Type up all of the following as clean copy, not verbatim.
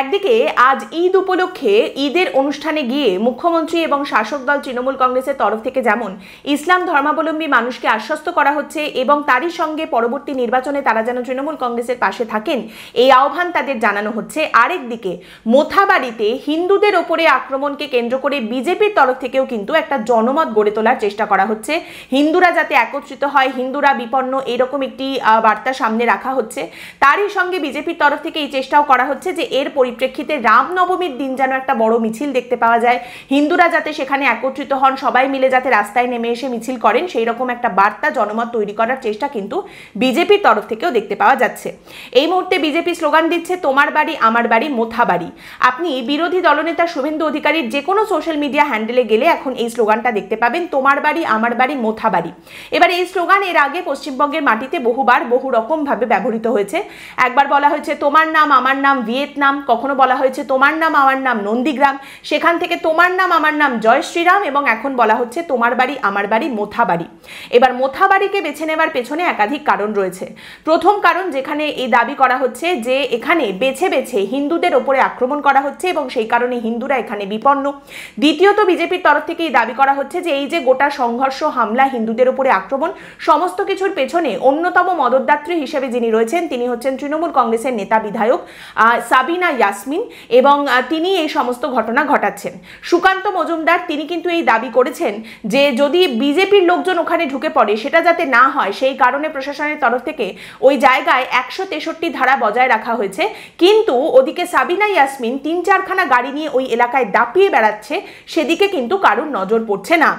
একদিকে আজ ঈদ উপলক্ষে ঈদের অনুষ্ঠানে গিয়ে মুখ্যমন্ত্রী এবং শাসক দল তৃণমূল কংগ্রেসের তরফ থেকে যেমন ইসলাম ধর্মাবলম্বী মানুষকে আশ্বস্ত করা হচ্ছে এবং তারই সঙ্গে পরবর্তী নির্বাচনে তারা যেন তৃণমূল কংগ্রেসের পাশে থাকেন এই আহ্বান তাদের জানানো হচ্ছে, আরেকদিকে মোথাবাড়িতে হিন্দুদের ওপরে আক্রমণকে কেন্দ্র করে বিজেপির তরফ থেকেও কিন্তু একটা জনমত গড়ে তোলার চেষ্টা করা হচ্ছে। হিন্দুরা যাতে একত্রিত হয়, হিন্দুরা বিপন্ন, এরকম একটি বার্তা সামনে রাখা হচ্ছে। তারই সঙ্গে বিজেপির তরফ থেকে এই চেষ্টাও করা হচ্ছে যে এর পরিপ্রেক্ষিতে রামনবমীর দিন যেন একটা বড় মিছিল দেখতে পাওয়া যায়, হিন্দুরা যাতে সেখানে একত্রিত হন, সবাই মিলে যাতে রাস্তায় নেমে এসে মিছিল করেন, সেই রকম একটা বার্তা জনমত তৈরি করার চেষ্টা কিন্তু বিজেপির তরফ থেকেও দেখতে পাওয়া যাচ্ছে। এই মুহূর্তে বিজেপি স্লোগান দিচ্ছে তোমার বাড়ি আমার বাড়ি মোথাবাড়ি। আপনি বিরোধী দলনেতা শুভেন্দু অধিকারীর যে কোনো সোশ্যাল মিডিয়া হ্যান্ডেলে গেলে এখন এই স্লোগানটা দেখতে পাবেন, তোমার বাড়ি আমার বাড়ি মোথাবাড়ি। এবার এই স্লোগান এর আগে পশ্চিমবঙ্গের মাটিতে বহুবার বহু রকম ভাবে ব্যবহৃত হয়েছে। একবার বলা হয়েছে তোমার নাম আমার নাম ভিয়েতনাম, কখনো বলা হয়েছে তোমার নাম আমার নাম নন্দীগ্রাম, সেখান থেকে তোমার নাম আমার নাম জয় শ্রীরাম, এবং এখন বলা হচ্ছে তোমার বাড়ি আমার বাড়ি মোথাবাড়ি। এবার মোথাবাড়িকে বেছে নেওয়ার পেছনে একাধিক কারণ রয়েছে। প্রথম কারণ, যেখানে এই দাবি করা হচ্ছে যে এখানে বেছে বেছে হিন্দুদের ওপরে আক্রমণ করা হচ্ছে এবং সেই কারণে হিন্দুরা এখানে বিপন্ন। দ্বিতীয়ত, বিজেপির তরফ থেকে এই দাবি করা হচ্ছে যে এই যে গোটা সংঘর্ষ, হামলা, হিন্দুদের উপরে আক্রমণ, সমস্ত কিছুর পেছনে অন্যতম মদতদাত্রী হিসেবে যিনি রয়েছেন তিনি হচ্ছেন তৃণমূল কংগ্রেসের নেতা বিধায়ক সাবিনা ইয়াসমিন, এবং তিনি এই সমস্ত ঘটনা ঘটাচ্ছেন। সুকান্ত মজুমদার তিনি কিন্তু এই দাবি করেছেন যে যদি বিজেপির লোকজন ওখানে ঢুকে পড়ে সেটা যাতে না হয়, সেই কারণে প্রশাসনের তরফ থেকে ওই জায়গায় 163 ধারা বজায় রাখা হয়েছে। কিন্তু ওদিকে সাবিনা ইয়াসমিন 3-4খানা গাড়ি নিয়ে ওই এলাকায় দাপিয়ে বেড়াচ্ছে, সেদিকে কিন্তু কারুর নজর পড়ছে না।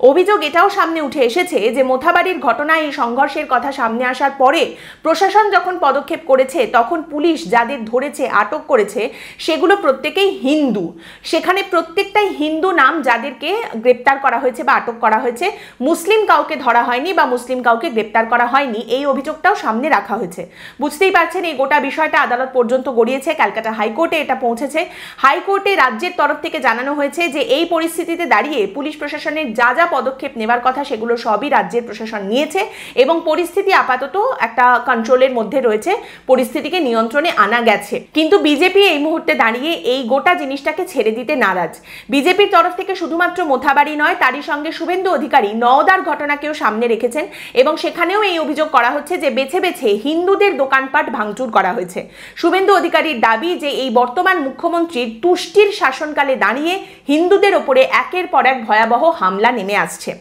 অভিযোগ এটাও সামনে উঠে এসেছে যে মোথাবাড়ির ঘটনায় এই সংঘর্ষের কথা সামনে আসার পরে প্রশাসন যখন পদক্ষেপ করেছে তখন পুলিশ যাদের ধরেছে, আটক করেছে, সেগুলো প্রত্যেকেই হিন্দু। সেখানে প্রত্যেকটাই হিন্দু নাম যাদেরকে গ্রেপ্তার করা হয়েছে বা আটক করা হয়েছে, মুসলিম কাউকে ধরা হয়নি বা মুসলিম কাউকে গ্রেপ্তার করা হয়নি, এই অভিযোগটাও সামনে রাখা হয়েছে। বুঝতেই পারছেন এই গোটা বিষয়টা আদালত পর্যন্ত গড়িয়েছে, ক্যালকাটা হাইকোর্টে এটা পৌঁছেছে। হাইকোর্টে রাজ্যের তরফ থেকে জানানো হয়েছে যে এই পরিস্থিতিতে দাঁড়িয়ে পুলিশ প্রশাসনের যা যা পদক্ষেপ নেওয়ার কথা সেগুলো সবই রাজ্যের প্রশাসন নিয়েছে এবং পরিস্থিতি আপাতত একটা কন্ট্রোলের মধ্যে রয়েছে, পরিস্থিতিকে নিয়ন্ত্রণে আনা গেছে। কিন্তু বিজেপি এই মুহূর্তে দাঁড়িয়ে এই গোটা জিনিসটাকে ছেড়ে দিতে নারাজ। বিজেপির তরফ থেকে শুধুমাত্র মোথাবাড়ি নয়, তারই সঙ্গে শুভেন্দু অধিকারী নওদার ঘটনাকেও সামনে রেখেছেন এবং সেখানেও এই অভিযোগ করা হচ্ছে যে বেছে বেছে হিন্দুদের দোকানপাট ভাঙচুর করা হয়েছে। শুভেন্দু অধিকারীর দাবি যে এই বর্তমান মুখ্যমন্ত্রীর তুষ্টির শাসনকালে দাঁড়িয়ে হিন্দুদের ওপরে একের পর এক ভয়াবহ হামলা নেমে আসছে।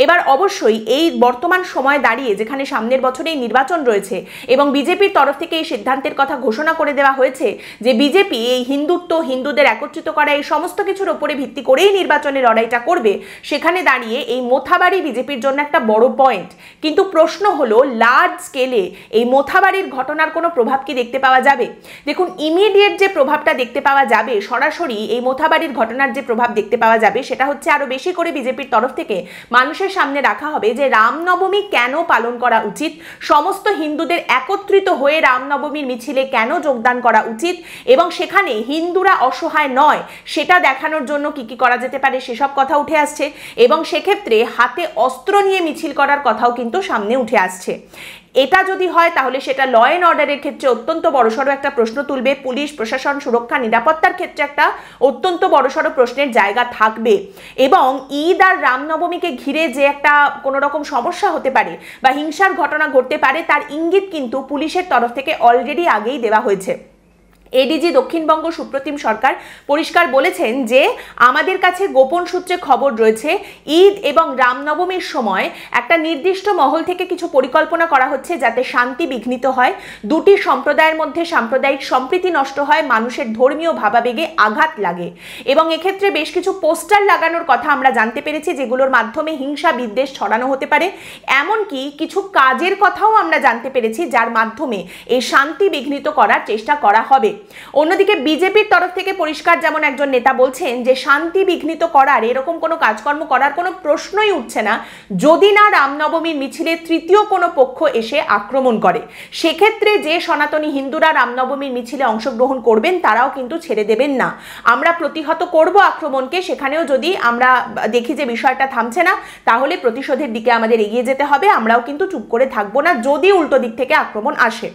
এবার অবশ্যই এই বর্তমান সময় দাঁড়িয়ে যেখানে সামনের বছরেই নির্বাচন রয়েছে এবং বিজেপির তরফ থেকে এই সিদ্ধান্তের কথা ঘোষণা করে দেওয়া হয়েছে যে বিজেপি এই হিন্দুত্ব, হিন্দুদের একত্রিত করা, এই সমস্ত কিছুর উপরে ভিত্তি করেই নির্বাচনের লড়াইটা করবে, সেখানে দাঁড়িয়ে এই মোথাবাড়ি বিজেপির জন্য একটা বড় পয়েন্ট। কিন্তু প্রশ্ন হলো লার্জ স্কেলে এই মোথাবাড়ির ঘটনার কোনো প্রভাব কি দেখতে পাওয়া যাবে? দেখুন, ইমিডিয়েট যে প্রভাবটা দেখতে পাওয়া যাবে, সরাসরি এই মোথাবাড়ির ঘটনার যে প্রভাব দেখতে পাওয়া যাবে সেটা হচ্ছে আরো বেশি করে বিজেপির তরফ থেকে মানুষের সামনে রাখা হবে যে রামনবমী কেন পালন করা উচিত, সমস্ত হিন্দুদের একত্রিত হয়ে রামনবমীর মিছিলে কেন যোগদান করা উচিত এবং সেখানে হিন্দুরা অসহায় নয় সেটা দেখানোর জন্য কি কি করা যেতে পারে সেসব কথা উঠে আসছে এবং সেক্ষেত্রে হাতে অস্ত্র নিয়ে মিছিল করার কথাও কিন্তু সামনে উঠে আসছে। এটা যদি হয় তাহলে সেটা ল অ্যান্ড অর্ডারের ক্ষেত্রে অত্যন্ত বড়সড় একটা প্রশ্ন তুলবে, পুলিশ প্রশাসন, সুরক্ষা, নিরাপত্তার ক্ষেত্রে একটা অত্যন্ত বড়সড় প্রশ্নের জায়গা থাকবে এবং ঈদ আর রামনবমীকে ঘিরে যে একটা কোনো রকম সমস্যা হতে পারে বা হিংসার ঘটনা ঘটতে পারে তার ইঙ্গিত কিন্তু পুলিশের তরফ থেকে অলরেডি আগেই দেওয়া হয়েছে। এডিজি দক্ষিণবঙ্গ সুপ্রতিম সরকার পরিষ্কার বলেছেন যে আমাদের কাছে গোপন সূত্রে খবর রয়েছে ঈদ এবং রামনবমীর সময় একটা নির্দিষ্ট মহল থেকে কিছু পরিকল্পনা করা হচ্ছে যাতে শান্তি বিঘ্নিত হয়, দুটি সম্প্রদায়ের মধ্যে সাম্প্রদায়িক সম্প্রীতি নষ্ট হয়, মানুষের ধর্মীয় ভাবাবেগে আঘাত লাগে এবং এক্ষেত্রে বেশ কিছু পোস্টার লাগানোর কথা আমরা জানতে পেরেছি যেগুলোর মাধ্যমে হিংসা বিদ্বেষ ছড়ানো হতে পারে। এমনকি কিছু কাজের কথাও আমরা জানতে পেরেছি যার মাধ্যমে এই শান্তি বিঘ্নিত করার চেষ্টা করা হবে। অন্যদিকে বিজেপির তরফ থেকে পরিষ্কার যেমন একজন নেতা বলছেন যে শান্তি বিঘ্নিত করার এরকম কোনো কাজকর্ম করার কোনো প্রশ্নই উঠছে না যদি না রামনবমীর মিছিলে তৃতীয় কোনো পক্ষ এসে আক্রমণ করে। সেক্ষেত্রে যে সনাতনী হিন্দুরা রামনবমীর মিছিলে অংশগ্রহণ করবেন তারাও কিন্তু ছেড়ে দেবেন না। আমরা প্রতিহত করব আক্রমণকে, সেখানেও যদি আমরা দেখি যে বিষয়টা থামছে না তাহলে প্রতিশোধের দিকে আমাদের এগিয়ে যেতে হবে, আমরাও কিন্তু চুপ করে থাকবো না যদি উল্টো দিক থেকে আক্রমণ আসে।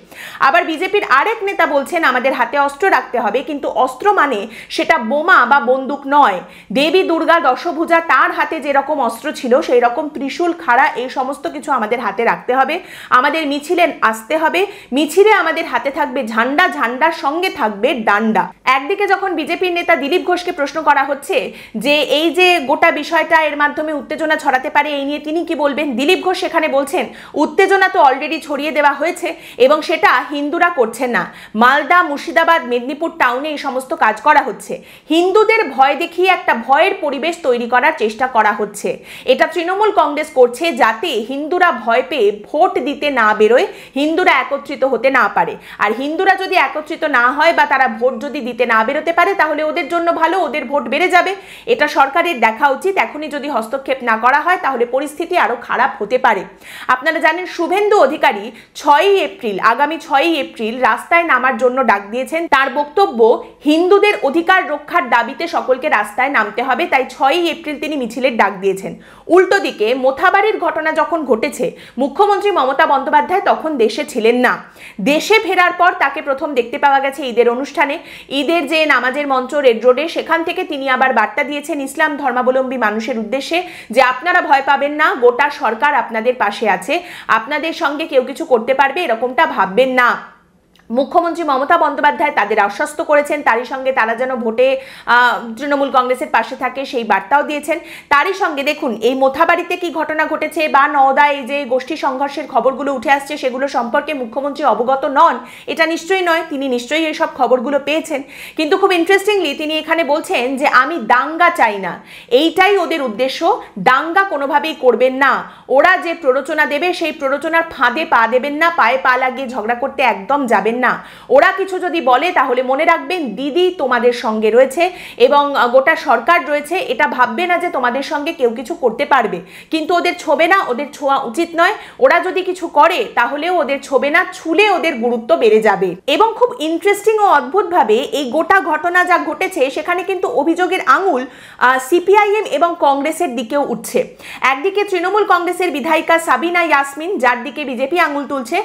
আবার বিজেপির আরেক নেতা বলছেন আমাদের হাতে হাতে অস্ত্র রাখতে হবে, কিন্তু অস্ত্র মানে সেটা বোমা বা বন্দুক নয়। দেবী দুর্গা দশভুজা তার হাতে যেরকম অস্ত্র ছিল সেই রকম ত্রিশূল, খাড়া, এই সমস্ত কিছু আমাদের হাতে রাখতে হবে। আমাদের মিছিলে আসতে হবে, মিছিলে আমাদের হাতে থাকবে ঝান্ডা, ঝান্ডার সঙ্গে থাকবে ডান্ডা। একদিকে যখন বিজেপির নেতা দিলীপ ঘোষকে প্রশ্ন করা হচ্ছে যে এই যে গোটা বিষয়টা এর মাধ্যমে উত্তেজনা ছড়াতে পারে, এই নিয়ে তিনি কি বলবেন, দিলীপ ঘোষ সেখানে বলছেন উত্তেজনা তো অলরেডি ছড়িয়ে দেওয়া হয়েছে এবং সেটা হিন্দুরা করছেন না। মালদা, মুর্শিদাবাদ, মেদিনীপুর টাউনে এই সমস্ত কাজ করা হচ্ছে। হিন্দুদের ভয় দেখিয়ে একটা ভয়ের পরিবেশ তৈরি করার চেষ্টা করা হচ্ছে। এটা তৃণমূল কংগ্রেস করছে যাতে হিন্দুরা ভয় পেয়ে ভোট দিতে না বেরোয়, হিন্দুরা একত্রিত হতে না পারে। আর হিন্দুরা যদি একত্রিত না হয় বা তারা ভোট যদি দিতে না বেরোতে পারে তাহলে ওদের জন্য ভালো, ওদের ভোট বেড়ে যাবে। এটা সরকারের দেখা উচিত। এখনই যদি হস্তক্ষেপ না করা হয় তাহলে পরিস্থিতি আরো খারাপ হতে পারে। আপনারা জানেন শুভেন্দু অধিকারী 6ই এপ্রিল, আগামী 6ই এপ্রিল রাস্তায় নামার জন্য ডাক দিয়েছেন। তার বক্তব্য, হিন্দুদের অধিকার রক্ষার দাবিতে সকলকে রাস্তায় নামতে হবে, তাই 6ই এপ্রিল তিনি মিছিলের ডাক দিয়েছেন। উল্টো দিকে মোথাবাড়ির ঘটনা যখন ঘটেছে, মুখ্যমন্ত্রী মমতা বন্দ্যোপাধ্যায় তখন দেশে ছিলেন না। দেশে ফেরার পর তাকে প্রথম দেখতে পাওয়া গেছে ঈদের অনুষ্ঠানে, ঈদের যে নামাজের মঞ্চ রেড রোডে, সেখান থেকে তিনি আবার বার্তা দিয়েছেন ইসলাম ধর্মাবলম্বী মানুষের উদ্দেশ্যে যে আপনারা ভয় পাবেন না, গোটা সরকার আপনাদের পাশে আছে, আপনাদের সঙ্গে কেউ কিছু করতে পারবে এরকমটা ভাববেন না। মুখ্যমন্ত্রী মমতা বন্দ্যোপাধ্যায় তাদের আশ্বস্ত করেছেন, তারই সঙ্গে তারা যেন ভোটে তৃণমূল কংগ্রেসের পাশে থাকে সেই বার্তাও দিয়েছেন। তারই সঙ্গে দেখুন এই মোথাবাড়িতে কি ঘটনা ঘটেছে বা নওদায় যে গোষ্ঠী সংঘর্ষের খবরগুলো উঠে আসছে সেগুলো সম্পর্কে মুখ্যমন্ত্রী অবগত নন, এটা নিশ্চয়ই নয়, তিনি নিশ্চয়ই এইসব খবরগুলো পেয়েছেন। কিন্তু খুব ইন্টারেস্টিংলি তিনি এখানে বলছেন যে আমি দাঙ্গা চাই না, এইটাই ওদের উদ্দেশ্য, দাঙ্গা কোনোভাবেই করবেন না। ওরা যে প্ররোচনা দেবে সেই প্ররোচনার ফাঁদে পা দেবেন না, পায়ে পা লাগিয়ে ঝগড়া করতে একদম যাবেন না। ওরা কিছু যদি বলে তাহলে মনে রাখবেন দিদি তোমাদের সঙ্গে রয়েছে এবং গোটা সরকার রয়েছে, এটা ভাববে না যে তোমাদের সঙ্গে কেউ কিছু করতে পারবে, কিন্তু ওদের ছোবে না, ওদের ছোঁয়া উচিত নয়। ওরা যদি কিছু করে তাহলেও ওদের ছোবে না, ছুলে ওদের গুরুত্ব বেড়ে যাবে। এবং খুব ইন্টারেস্টিং ও অদ্ভুতভাবে এই গোটা ঘটনা যা ঘটেছে সেখানে কিন্তু অভিযোগের আঙুল সিপিআইএম এবং কংগ্রেসের দিকেও উঠছে। একদিকে তৃণমূল কংগ্রেসের বিধায়িকা সাবিনা ইয়াসমিন, যার দিকে বিজেপি আঙুল তুলছে।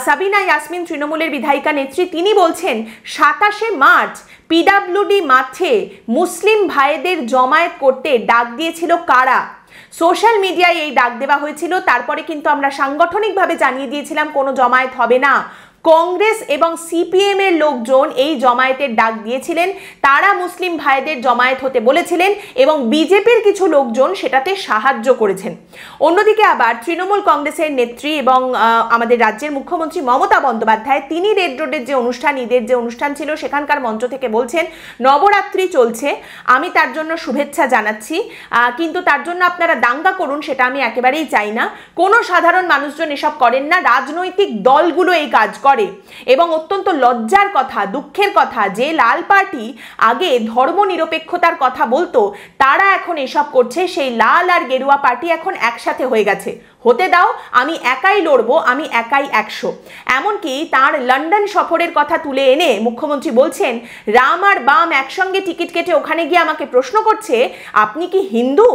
সাবিনা ইয়াসমিন তৃণমূলের বিধায়িকা নেত্রী, তিনি বলছেন 27শে মার্চ পিডাব্লিউডি মাঠে মুসলিম ভাইদের জমায়েত করতে ডাক দিয়েছিল কারা? সোশ্যাল মিডিয়ায় এই ডাক দেওয়া হয়েছিল, তারপরে কিন্তু আমরা সাংগঠনিকভাবে জানিয়ে দিয়েছিলাম কোনো জমায়েত হবে না। কংগ্রেস এবং সিপিএম এর লোকজন এই জমায়েতের ডাক দিয়েছিলেন, তারা মুসলিম ভাইদের জমায়েত হতে বলেছিলেন এবং বিজেপির কিছু লোকজন সেটাতে সাহায্য করেছেন। অন্যদিকে আবার তৃণমূল কংগ্রেসের নেত্রী এবং আমাদের রাজ্যের মুখ্যমন্ত্রী মমতা বন্দ্যোপাধ্যায় তিনি রেড রোডের যে অনুষ্ঠান, ঈদের যে অনুষ্ঠান ছিল সেখানকার মঞ্চ থেকে বলছেন নবরাত্রি চলছে, আমি তার জন্য শুভেচ্ছা জানাচ্ছি, কিন্তু তার জন্য আপনারা দাঙ্গা করুন সেটা আমি একেবারেই চাই না। কোনো সাধারণ মানুষজন এসব করেন না, রাজনৈতিক দলগুলো এই কাজ করে। এবং অত্যন্ত লজ্জার কথা, দুঃখের কথা যে লাল পার্টি আগে ধর্মনিরপেক্ষতার কথা বলতো তারা এখন এসব করছে, সেই লাল আর গেরুয়া পার্টি এখন একসাথে হয়ে গেছে। হতে দাও, আমি একাই লড়বো, আমি একাই 100। এমনকি তার লন্ডন সফরের কথা তুলে এনে মুখ্যমন্ত্রী বলছেন রাম আর বাম একসঙ্গে টিকিট কেটে ওখানে গিয়ে আমাকে প্রশ্ন করছে আপনি কি হিন্দু?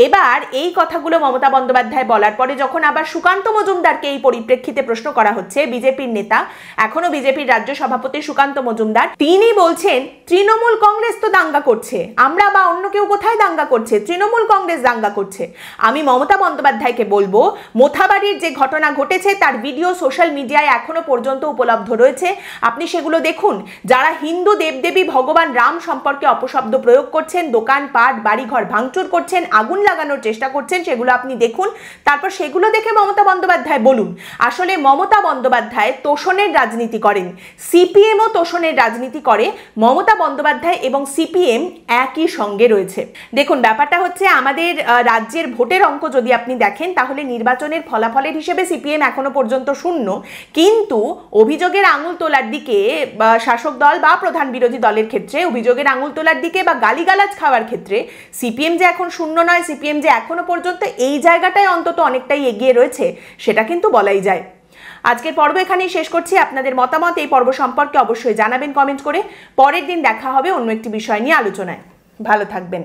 এবার এই কথাগুলো মমতা বন্দ্যোপাধ্যায় বলার পরে যখন আবার সুকান্ত মজুমদারকে এই পরিপ্রেক্ষিতে প্রশ্ন করা হচ্ছে, বিজেপির নেতা, এখনো বিজেপির রাজ্য সভাপতি সুকান্ত মজুমদার, তিনি বলছেন তৃণমূল কংগ্রেস তো দাঙ্গা করছে, আমরা বা অন্য কেউ কোথায় দাঙ্গা করছে? তৃণমূল কংগ্রেস দাঙ্গা করছে। আমি মমতা বন্দ্যোপাধ্যায়কে বলবো মোথাবাড়ির যে ঘটনা ঘটেছে তার ভিডিও সোশ্যাল মিডিয়ায় এখনো পর্যন্ত উপলব্ধ রয়েছে, আপনি সেগুলো দেখুন। যারা হিন্দু দেবদেবী ভগবান রাম সম্পর্কে অপশব্দ প্রয়োগ করছেন, দোকানপাট বাড়িঘর ভাঙচুর করছেন, আগুন লাগানোর চেষ্টা করছেন, সেগুলো আপনি দেখুন, তারপর সেগুলো দেখে মমতা বন্দ্যোপাধ্যায় বলুন। আসলে মমতা বন্দ্যোপাধ্যায় তোষণের রাজনীতি করেন, সিপিএমও তোষণের রাজনীতি করে, মমতা বন্দ্যোপাধ্যায় এবং সিপিএম একই সঙ্গে রয়েছে। দেখুন ব্যাপারটা হচ্ছে আমাদের রাজ্যের ভোটের অঙ্ক যদি আপনি দেখেন তাহলে নির্বাচনের ফলাফলের হিসেবে সিপিএম এখনো পর্যন্ত শূন্য, কিন্তু অভিযোগের আঙুল তোলার দিকে শাসক দল বা প্রধান বিরোধী দলের ক্ষেত্রে অভিযোগের আঙুল তোলার দিকে বা গালিগালাজ খাওয়ার ক্ষেত্রে সিপিএম যে এখন শূন্য নয়, সিপিএম যে এখনো পর্যন্ত এই জায়গাটায় অন্তত অনেকটাই এগিয়ে রয়েছে সেটা কিন্তু বলাই যায়। আজকের পর্ব এখানেই শেষ করছি। আপনাদের মতামত এই পর্ব সম্পর্কে অবশ্যই জানাবেন কমেন্ট করে। পরের দিন দেখা হবে অন্য একটি বিষয় নিয়ে আলোচনায়। ভালো থাকবেন।